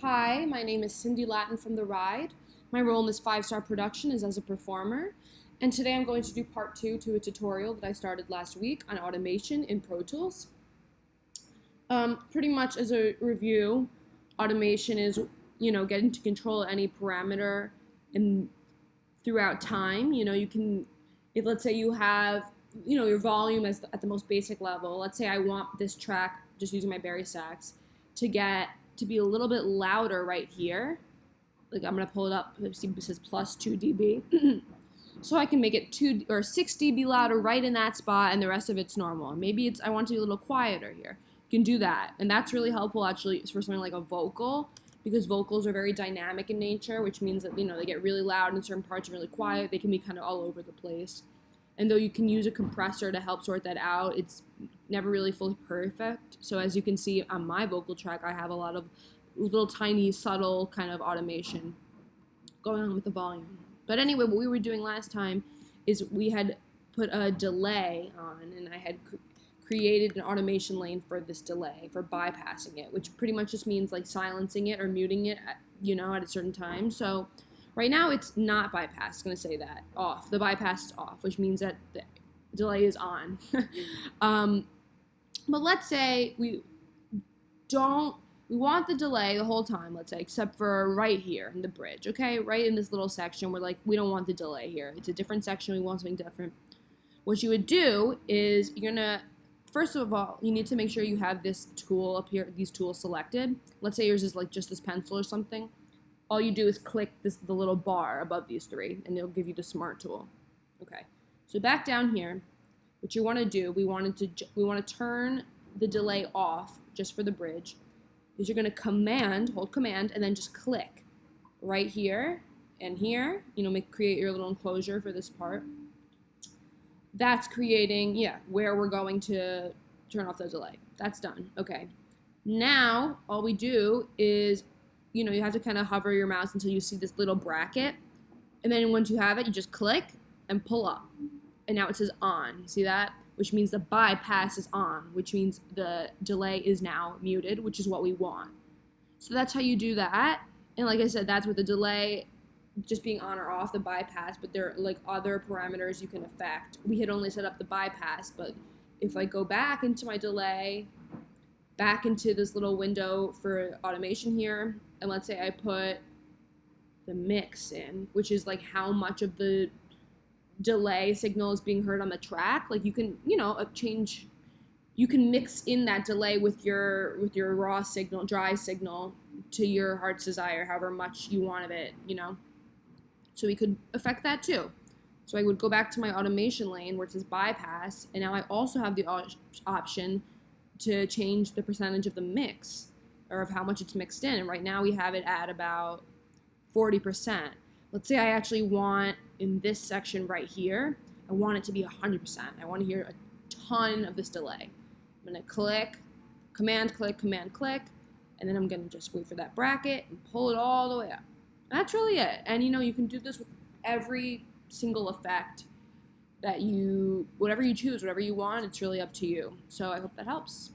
Hi, my name is Cindy Latin from The Ride. My role in this 5-star production is as a performer, and today I'm going to do part 2 to a tutorial that I started last week on automation in Pro Tools. Pretty much as a review, automation is, getting to control any parameter and throughout time. You can, if let's say you have, your volume as at the most basic level. Let's say I want this track, just using my Barry sax, to be a little bit louder right here. Like I'm gonna pull it up. See, it says plus 2 dB. So I can make it 2 or 6 dB louder right in that spot, and the rest of it's normal. Maybe I want to be a little quieter here. You can do that, and that's really helpful actually for something like a vocal, because vocals are very dynamic in nature, which means that they get really loud in certain parts and really quiet. They can be kind of all over the place. And though you can use a compressor to help sort that out, it's never really fully perfect. So as you can see on my vocal track, I have a lot of little tiny subtle kind of automation going on with the volume. But anyway, what we were doing last time is we had put a delay on, and I had created an automation lane for this delay, for bypassing it, which pretty much just means like silencing it or muting it at a certain time. So right now it's not bypassed. It's going to say that off. The bypass is off, which means that the delay is on. But let's say we want the delay the whole time, let's say, except for right here in the bridge, okay? Right in this little section, we don't want the delay here. It's a different section. We want something different. What you would do is first of all, you need to make sure you have this tool up here, these tools selected. Let's say yours is like just this pencil or something. All you do is click the little bar above these three, and it'll give you the smart tool. Okay, so back down here, what you want to do, we want to turn the delay off just for the bridge. Is you're going to hold command, and then just click right here and here. Create your little enclosure for this part. That's creating, where we're going to turn off the delay. That's done. Okay. Now all we do is you have to kind of hover your mouse until you see this little bracket. And then once you have it, you just click and pull up. And now it says on. See that? Which means the bypass is on, which means the delay is now muted, which is what we want. So that's how you do that. And like I said, that's with the delay just being on or off, the bypass, but there are like other parameters you can affect. We had only set up the bypass, but if I go back into my delay, back into this little window for automation here, and let's say I put the mix in, which is like how much of the delay signal is being heard on the track. Like you can, you can mix in that delay with your raw signal, dry signal to your heart's desire, however much you want of it, So we could affect that too. So I would go back to my automation lane where it says bypass, and now I also have the option to change the percentage of the mix, or of how much it's mixed in. And right now we have it at about 40%. Let's say I actually want, in this section right here, I want it to be 100%. I want to hear a ton of this delay. I'm going to click, command click, and then I'm going to just wait for that bracket and pull it all the way up. That's really it. And you can do this with every single effect that whatever you choose, whatever you want, it's really up to you. So I hope that helps.